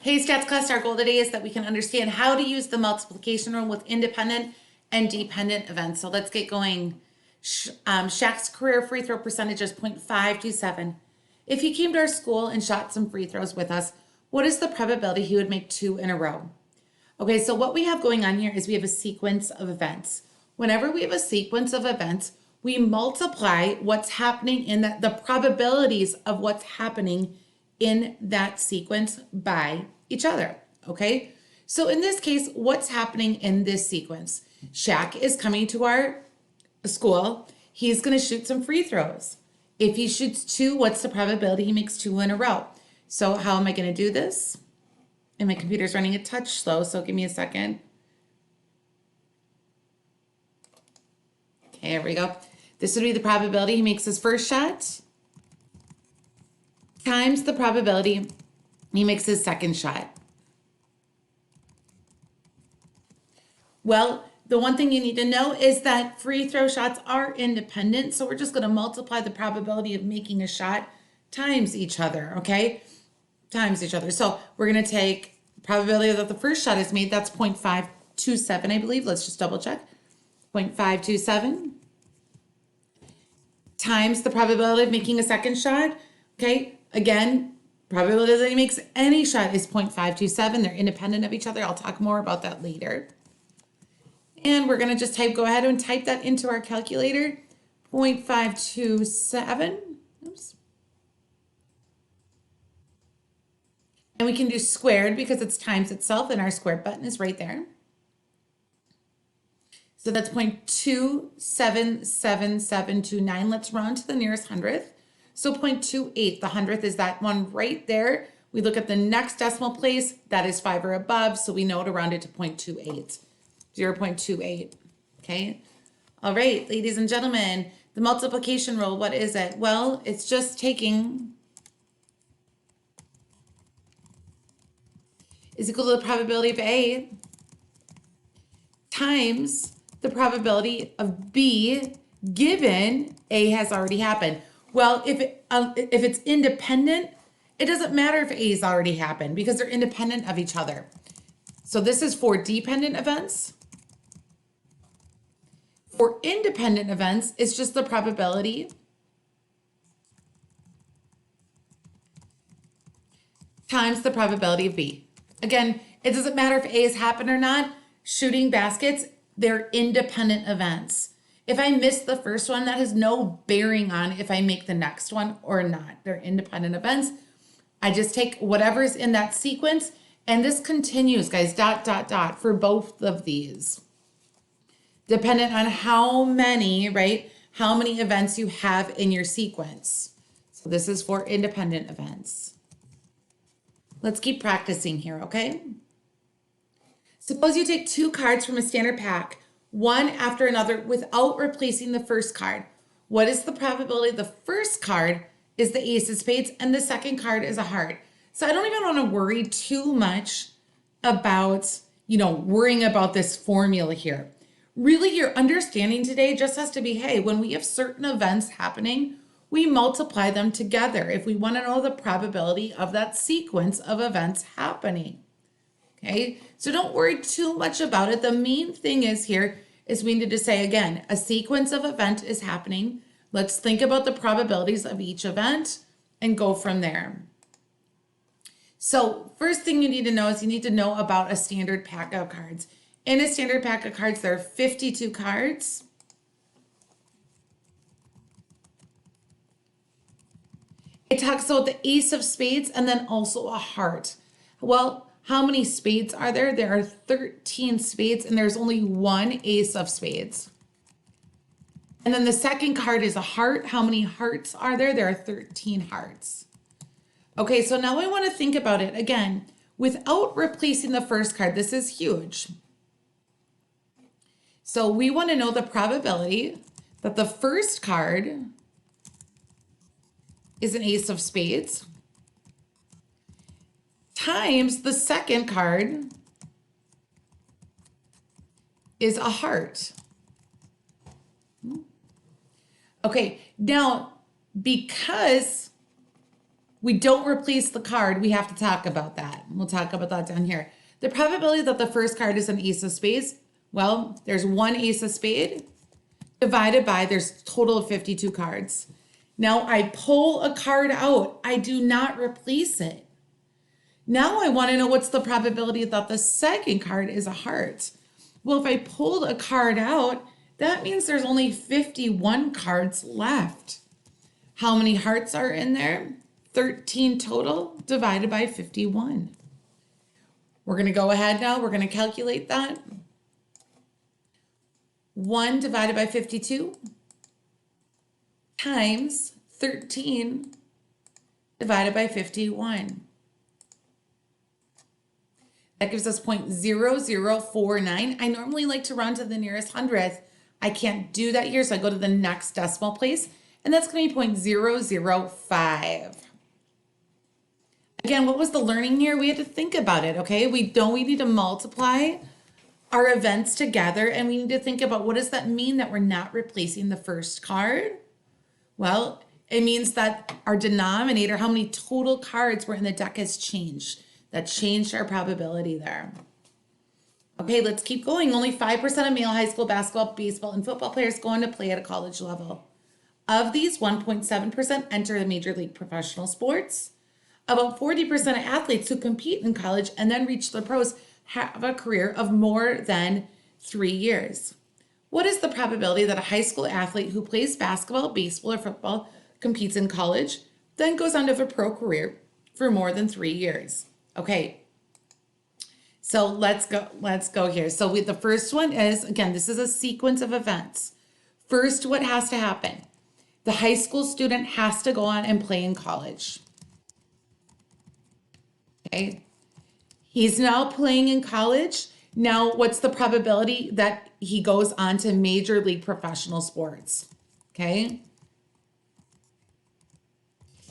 Hey, stats class, our goal today is that we can understand how to use the multiplication rule with independent and dependent events. So let's get going. Shaq's career free throw percentage is 0.527. If he came to our school and shot some free throws with us, what is the probability he would make 2 in a row? Okay, so what we have going on here is we have a sequence of events. Whenever we have a sequence of events, we multiply what's happening in the probabilities of what's happening in that sequence by each other, okay? So in this case, what's happening in this sequence? Shaq is coming to our school. He's gonna shoot some free throws. If he shoots 2, what's the probability he makes 2 in a row? So how am I gonna do this? And my computer's running a touch slow, so give me a second. Okay, here we go. This would be the probability he makes his first shot times the probability he makes his second shot. Well, the one thing you need to know is that free throw shots are independent, so we're just going to multiply the probability of making a shot times each other, okay? Times each other. So we're going to take probability that the first shot is made, that's 0.527, I believe. Let's just double check. 0.527 times the probability of making a second shot, okay? Again, probability that he makes any shot is 0.527. They're independent of each other. I'll talk more about that later. And we're going to just go ahead and type that into our calculator. 0.527. Oops. And we can do squared because it's times itself, and our squared button is right there. So that's 0.277729. Let's round to the nearest hundredth. So 0.28, the hundredth is that one right there. We look at the next decimal place, that is 5 or above, so we know to round it to 0.28. 0.28, okay? All right, ladies and gentlemen, the multiplication rule, what is it? Well, it's just taking is equal to the probability of A times the probability of B given A has already happened. Well, if it's independent, it doesn't matter if A has already happened because they're independent of each other. So this is for dependent events. For independent events, it's just the probability times the probability of B. Again, it doesn't matter if A has happened or not. Shooting baskets, they're independent events. If I miss the first one, that has no bearing on if I make the next one or not. They're independent events. I just take whatever's in that sequence, and this continues, guys, ... for both of these. Dependent on how many, right? How many events you have in your sequence. So this is for independent events. Let's keep practicing here, okay? Suppose you take 2 cards from a standard pack, one after another, without replacing the first card. What is the probability the first card is the ace of spades and the second card is a heart? So I don't even want to worry too much about, worrying about this formula here. Really, your understanding today just has to be, hey, when we have certain events happening, we multiply them together if we want to know the probability of that sequence of events happening. Okay, so don't worry too much about it. The main thing is here is we need to say, again, a sequence of event is happening. Let's think about the probabilities of each event and go from there. So first thing you need to know is you need to know about a standard pack of cards. In a standard pack of cards, there are 52 cards. It talks about the ace of spades and then also a heart. Well, how many spades are there? There are 13 spades and there's only one ace of spades. And then the second card is a heart. How many hearts are there? There are 13 hearts. Okay, so now I want to think about it again. Without replacing the first card, this is huge. So we want to know the probability that the first card is an ace of spades times the second card is a heart. Okay, now because we don't replace the card, we have to talk about that. We'll talk about that down here. The probability that the first card is an ace of spades, well, there's one ace of spade divided by, there's a total of 52 cards. Now I pull a card out. I do not replace it. Now I want to know what's the probability that the second card is a heart. Well, if I pulled a card out, that means there's only 51 cards left. How many hearts are in there? 13 total divided by 51. We're going to go ahead now. We're going to calculate that. 1 divided by 52 times 13 divided by 51. That gives us 0.0049. I normally like to round to the nearest hundredth. I can't do that here, so I go to the next decimal place, and that's going to be 0.005. Again, what was the learning here? We had to think about it, okay? We need to multiply our events together, and we need to think about what does that mean that we're not replacing the first card? Well, it means that our denominator, how many total cards were in the deck, has changed. That changed our probability there. Okay, let's keep going. Only 5% of male high school basketball, baseball, and football players go on to play at a college level. Of these, 1.7% enter the major league professional sports. About 40% of athletes who compete in college and then reach the pros have a career of more than 3 years. What is the probability that a high school athlete who plays basketball, baseball, or football competes in college, then goes on to have a pro career for more than 3 years? Okay, so let's go here. So the first one is, again, this is a sequence of events. First, what has to happen? The high school student has to go on and play in college. Okay, he's now playing in college. Now, what's the probability that he goes on to major league professional sports? Okay.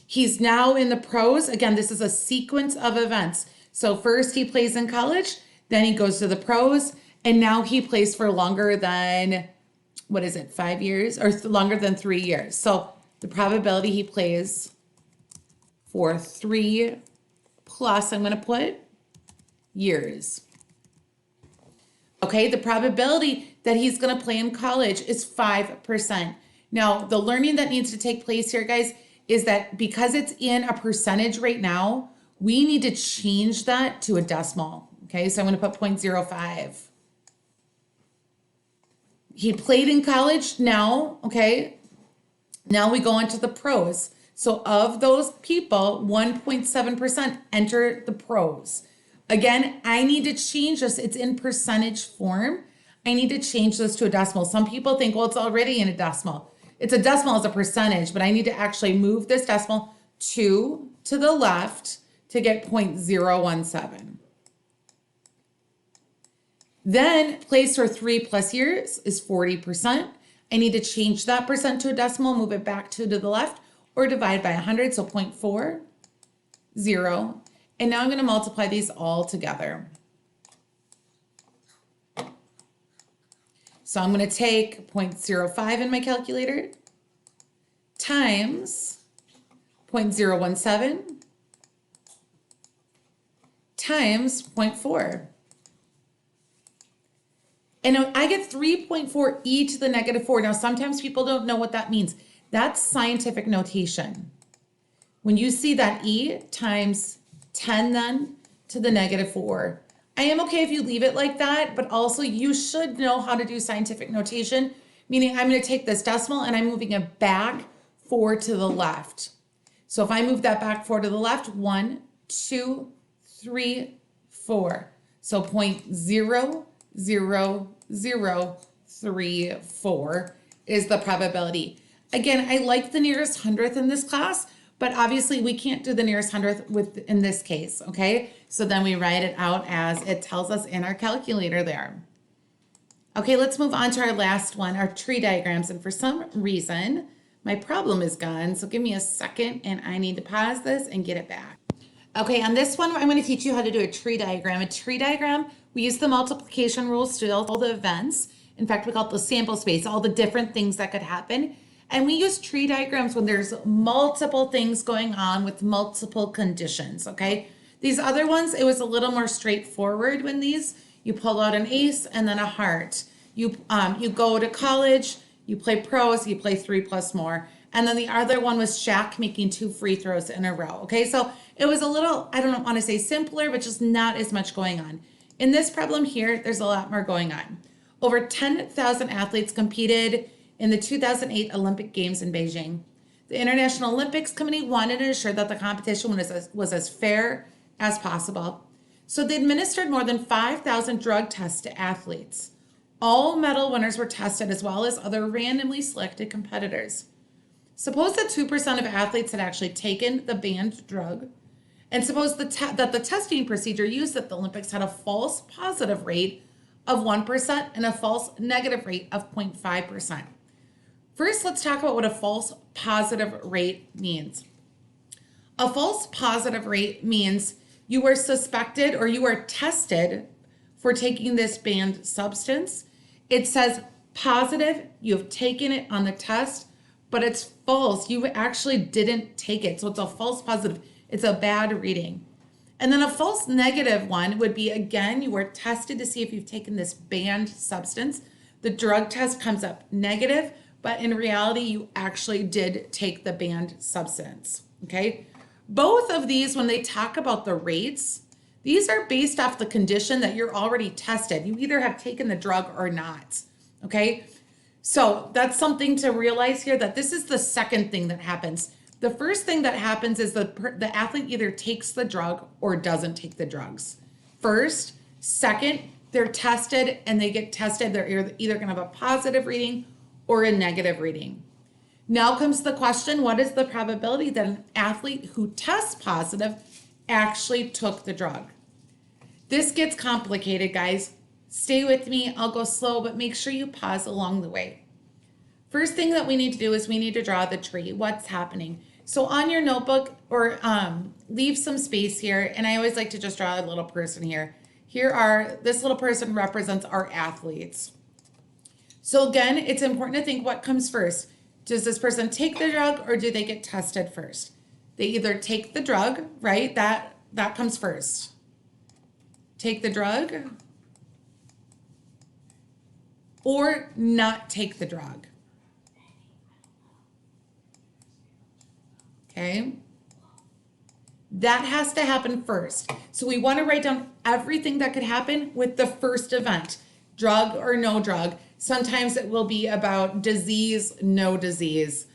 He's now in the pros. Again, this is a sequence of events. So first he plays in college, then he goes to the pros, and now he plays for longer than, 5 years? Or longer than 3 years. So the probability he plays for 3 plus, I'm going to put, years. Okay, the probability that he's going to play in college is 5%. Now, the learning that needs to take place here, guys, is that because it's in a percentage right now, we need to change that to a decimal. Okay, so I'm going to put 0.05. He played in college now, okay? Now we go on to the pros. So of those people, 1.7% enter the pros. Again, I need to change this. It's in percentage form. I need to change this to a decimal. Some people think, well, it's already in a decimal. It's a decimal as a percentage, but I need to actually move this decimal 2 to the left to get 0.017. Then plays for 3 plus years is 40%. I need to change that percent to a decimal, move it back 2 to the left, or divide by 100, so 0.40. And now I'm going to multiply these all together. So I'm going to take 0.05 in my calculator times 0.017 times 0.4. And I get 3.4 e to the negative 4. Now, sometimes people don't know what that means. That's scientific notation. When you see that e times 10 then to the negative 4, I am okay if you leave it like that, but also you should know how to do scientific notation, meaning I'm going to take this decimal and I'm moving it back 4 to the left. So if I move that back 4 to the left, 1, 2, 3, 4. So 0.00034 is the probability. Again, I like the nearest hundredth in this class, but obviously we can't do the nearest hundredth in this case, okay? So then we write it out as it tells us in our calculator there. Okay, let's move on to our last one, our tree diagrams. And for some reason, my problem is gone. So give me a second and I need to pause this and get it back. Okay, on this one, I'm going to teach you how to do a tree diagram. A tree diagram, we use the multiplication rules to all the events. In fact, we call it the sample space, all the different things that could happen. And we use tree diagrams when there's multiple things going on with multiple conditions, okay? These other ones, it was a little more straightforward when you pull out an ace and then a heart. You go to college, you play pros, you play 3 plus more. And then the other one was Shaq making 2 free throws in a row, okay? So it was a little, I don't want to say simpler, but just not as much going on. In this problem here, there's a lot more going on. Over 10,000 athletes competed in the 2008 Olympic Games in Beijing. The International Olympics Committee wanted to ensure that the competition was as fair as possible. So they administered more than 5,000 drug tests to athletes. All medal winners were tested as well as other randomly selected competitors. Suppose that 2% of athletes had actually taken the banned drug, and suppose that the testing procedure used at the Olympics had a false positive rate of 1% and a false negative rate of 0.5%. First, let's talk about what a false positive rate means. A false positive rate means you were suspected or you were tested for taking this banned substance. It says positive, you have taken it on the test, but it's false. You actually didn't take it. So it's a false positive. It's a bad reading. And then a false negative one would be, again, you were tested to see if you've taken this banned substance. The drug test comes up negative, but in reality, you actually did take the banned substance, okay? Both of these, when they talk about the rates, these are based off the condition that you're already tested. You either have taken the drug or not, okay? So that's something to realize here, that this is the second thing that happens. The first thing that happens is the athlete either takes the drug or doesn't take the drugs. First. Second, they're tested and they get tested. They're either going to have a positive reading or a negative reading. Now comes the question, what is the probability that an athlete who tests positive actually took the drug? This gets complicated, guys. Stay with me. I'll go slow, but make sure you pause along the way. First thing that we need to do is we need to draw the tree. What's happening? So on your notebook, or leave some space here, and I always like to just draw a little person here. This little person represents our athletes. So again, it's important to think what comes first. Does this person take the drug or do they get tested first? They either take the drug, right? That comes first. Take the drug or not take the drug. Okay. That has to happen first. So we want to write down everything that could happen with the first event, drug or no drug. Sometimes it will be about disease, no disease,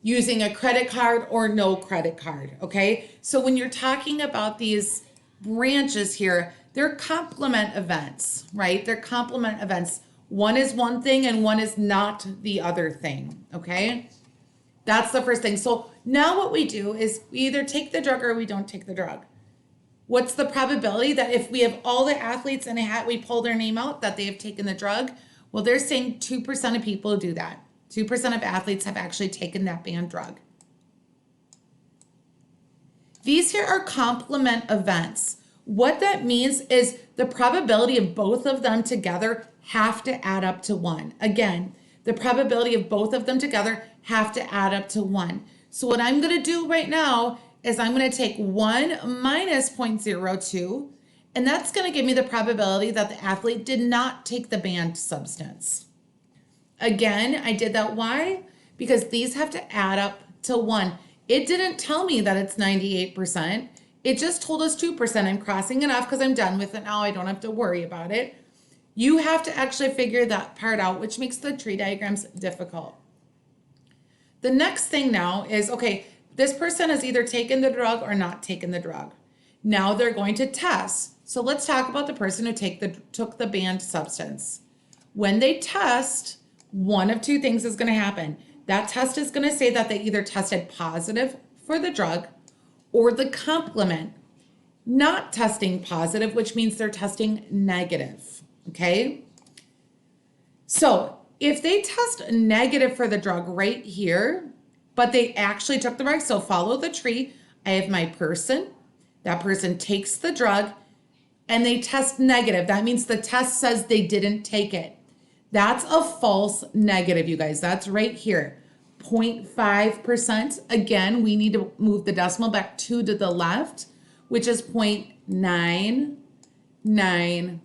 using a credit card or no credit card, okay? So when you're talking about these branches here, they're complement events, right? They're complement events. One is one thing and one is not the other thing, okay? That's the first thing. So now what we do is we either take the drug or we don't take the drug. What's the probability that if we have all the athletes in a hat, we pull their name out, that they have taken the drug? Well, they're saying 2% of people do that. 2% of athletes have actually taken that banned drug. These here are complement events. What that means is the probability of both of them together have to add up to 1. Again, the probability of both of them together have to add up to 1. So what I'm going to do right now is I'm going to take 1 minus 0.02, and that's going to give me the probability that the athlete did not take the banned substance. Again, I did that. Why? Because these have to add up to 1. It didn't tell me that it's 98%. It just told us 2%. I'm crossing it off because I'm done with it now. I don't have to worry about it. You have to actually figure that part out, which makes the tree diagrams difficult. The next thing now is, okay, this person has either taken the drug or not taken the drug. Now they're going to test. So let's talk about the person who took the banned substance. When they test, one of two things is going to happen. That test is going to say that they either tested positive for the drug or the complement, not testing positive, which means they're testing negative, okay? So if they test negative for the drug right here, but they actually took the drug, so follow the tree. I have my person. That person takes the drug and they test negative. That means the test says they didn't take it. That's a false negative, you guys. That's right here. 0.5%. Again, we need to move the decimal back 2 to the left, which is 0.99.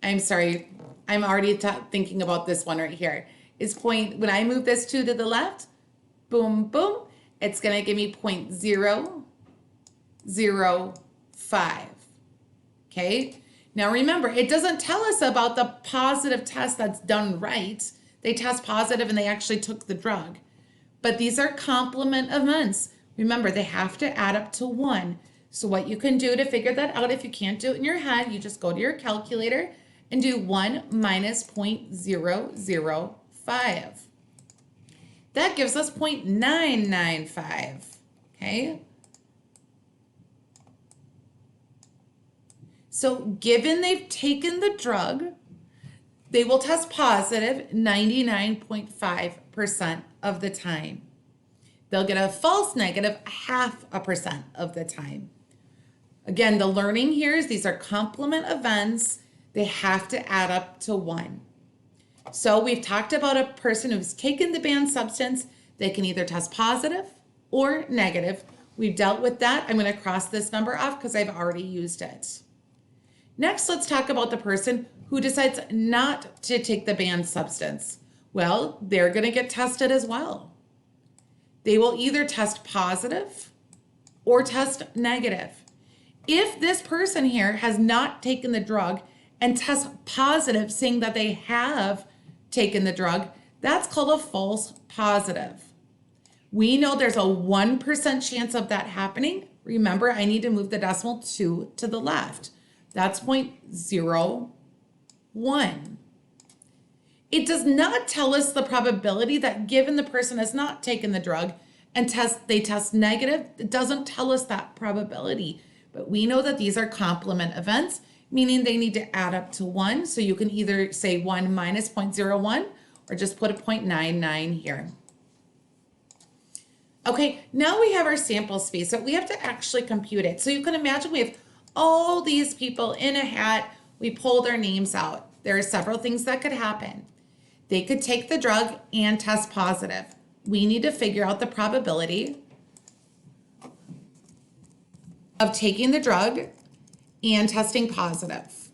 I'm sorry. I'm already thinking about this one right here. When I move this 2 to the left, boom, boom, it's going to give me 0.005. Okay. Now remember, it doesn't tell us about the positive test that's done right. They test positive and they actually took the drug. But these are complement events. Remember, they have to add up to 1. So what you can do to figure that out, if you can't do it in your head, you just go to your calculator and do 1 minus 0.005. That gives us 0.995. Okay. So given they've taken the drug, they will test positive 99.5% of the time. They'll get a false negative 0.5% of the time. Again, the learning here is these are complement events. They have to add up to 1. So we've talked about a person who's taken the banned substance. They can either test positive or negative. We've dealt with that. I'm going to cross this number off because I've already used it. Next, let's talk about the person who decides not to take the banned substance. Well, they're going to get tested as well. They will either test positive or test negative. If this person here has not taken the drug and tests positive, saying that they have taken the drug, that's called a false positive. We know there's a 1% chance of that happening. Remember, I need to move the decimal 2 to the left. That's 0.01. It does not tell us the probability that given the person has not taken the drug and they test negative, it doesn't tell us that probability. But we know that these are complement events, meaning they need to add up to 1. So you can either say 1 minus 0.01 or just put a 0.99 here. Okay, now we have our sample space, so we have to actually compute it. So you can imagine we have all these people in a hat. We pull their names out. There are several things that could happen. They could take the drug and test positive. We need to figure out the probability of taking the drug and testing positive.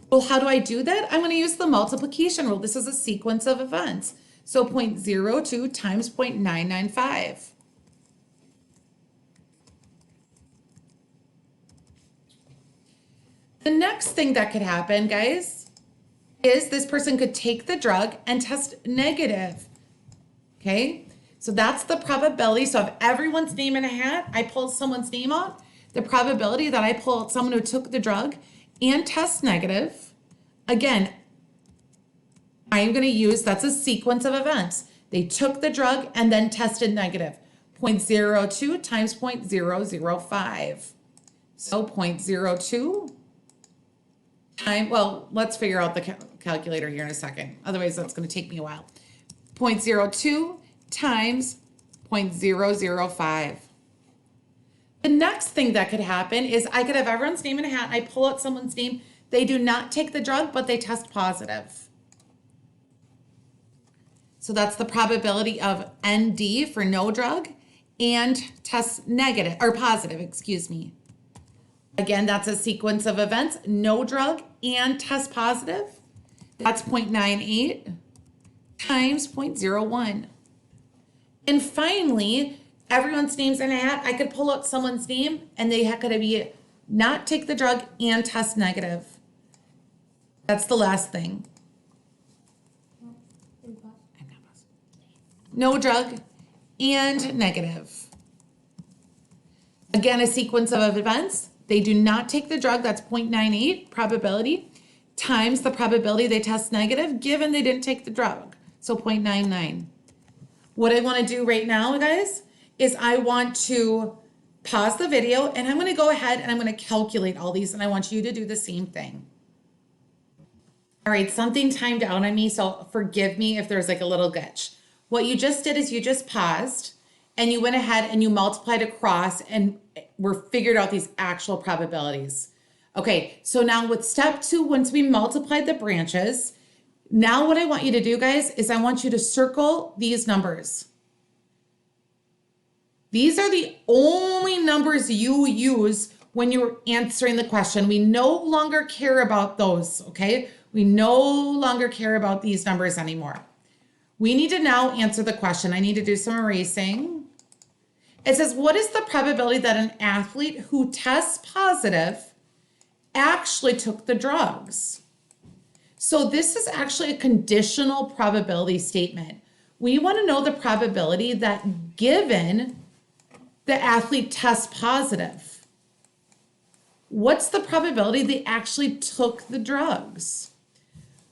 Well, how do I do that? I'm going to use the multiplication rule. This is a sequence of events. So 0.02 times 0.995. The next thing that could happen, guys, is this person could take the drug and test negative. Okay, so that's the probability. So if everyone's name in a hat, I pull someone's name off, the probability that I pull out someone who took the drug and test negative, again, I'm going to use, that's a sequence of events. They took the drug and then tested negative. 0.02 times 0.005. So 0.02 times, well, let's figure out the calculator here in a second. Otherwise, that's going to take me a while. 0.02 times 0.005. The next thing that could happen is I could have everyone's name in a hat. I pull out someone's name. They do not take the drug, but they test positive. So that's the probability of ND for no drug and test negative or positive, excuse me. Again, that's a sequence of events, no drug and test positive. That's 0.98 times 0.01. And finally, everyone's name's in a hat. I could pull out someone's name and they could be not take the drug and test negative. That's the last thing. No drug and negative. Again, a sequence of events. They do not take the drug, that's 0.98 probability, times the probability they test negative, given they didn't take the drug, so 0.99. What I want to do right now, guys, is I want to pause the video, and I'm going to go ahead and I'm going to calculate all these, and I want you to do the same thing. All right, something timed out on me, so forgive me if there's like a little glitch. What you just did is you just paused, and you went ahead and you multiplied across and figured out these actual probabilities. Okay, so now with step 2, once we multiplied the branches, now what I want you to do, guys, is I want you to circle these numbers. These are the only numbers you use when you're answering the question. We no longer care about those, okay? We no longer care about these numbers anymore. We need to now answer the question. I need to do some erasing. It says, what is the probability that an athlete who tests positive actually took the drugs? So this is actually a conditional probability statement. We want to know the probability that given the athlete tests positive, what's the probability they actually took the drugs?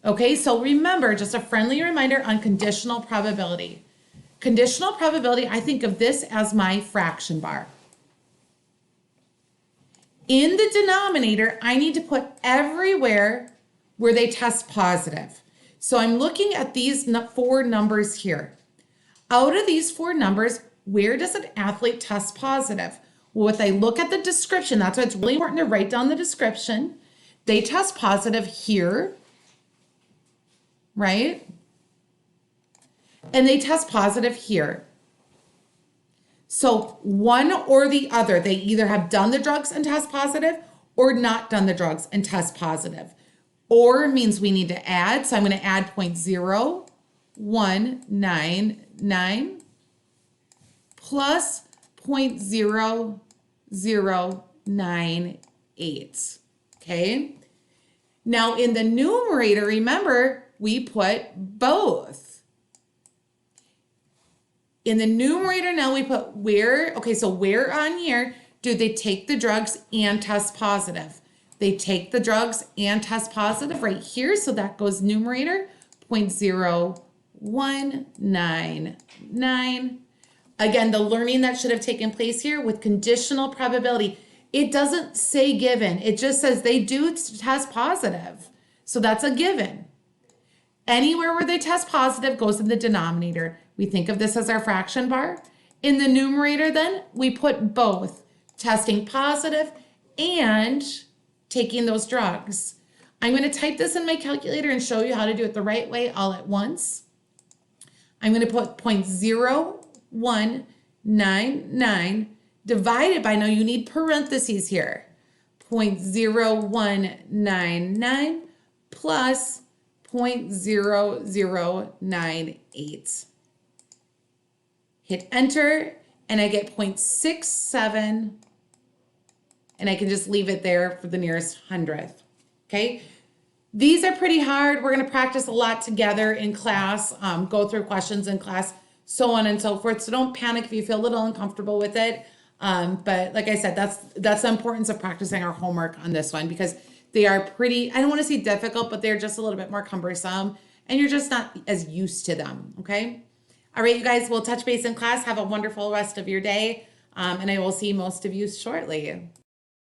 Okay, so remember, just a friendly reminder on conditional probability. Conditional probability, I think of this as my fraction bar. In the denominator, I need to put everywhere where they test positive. So I'm looking at these 4 numbers here. Out of these 4 numbers, where does an athlete test positive? Well, if I look at the description, that's why it's really important to write down the description. They test positive here, right? And they test positive here. So one or the other, they either have done the drugs and test positive or not done the drugs and test positive. Or means we need to add. So I'm going to add 0.0199 plus 0.0098. Okay. Now in the numerator, remember, we put both. In the numerator now we put where, okay, so where on here do they take the drugs and test positive? They take the drugs and test positive right here, so that goes numerator, 0.0199. Again, the learning that should have taken place here with conditional probability, it doesn't say given, it just says they do test positive. So that's a given. Anywhere where they test positive goes in the denominator. We think of this as our fraction bar. In the numerator then, we put both testing positive and taking those drugs. I'm going to type this in my calculator and show you how to do it the right way all at once. I'm going to put 0.0199 divided by, now you need parentheses here, 0.0199 plus 0.0098. Hit enter and I get 0.67 and I can just leave it there for the nearest hundredth. Okay. These are pretty hard. We're going to practice a lot together in class, go through questions in class, so on and so forth. So don't panic if you feel a little uncomfortable with it. But like I said, that's the importance of practicing our homework on this one, because they are pretty, I don't want to say difficult, but they're just a little bit more cumbersome and you're just not as used to them. Okay. All right, you guys, we'll touch base in class. Have a wonderful rest of your day. And I will see most of you shortly.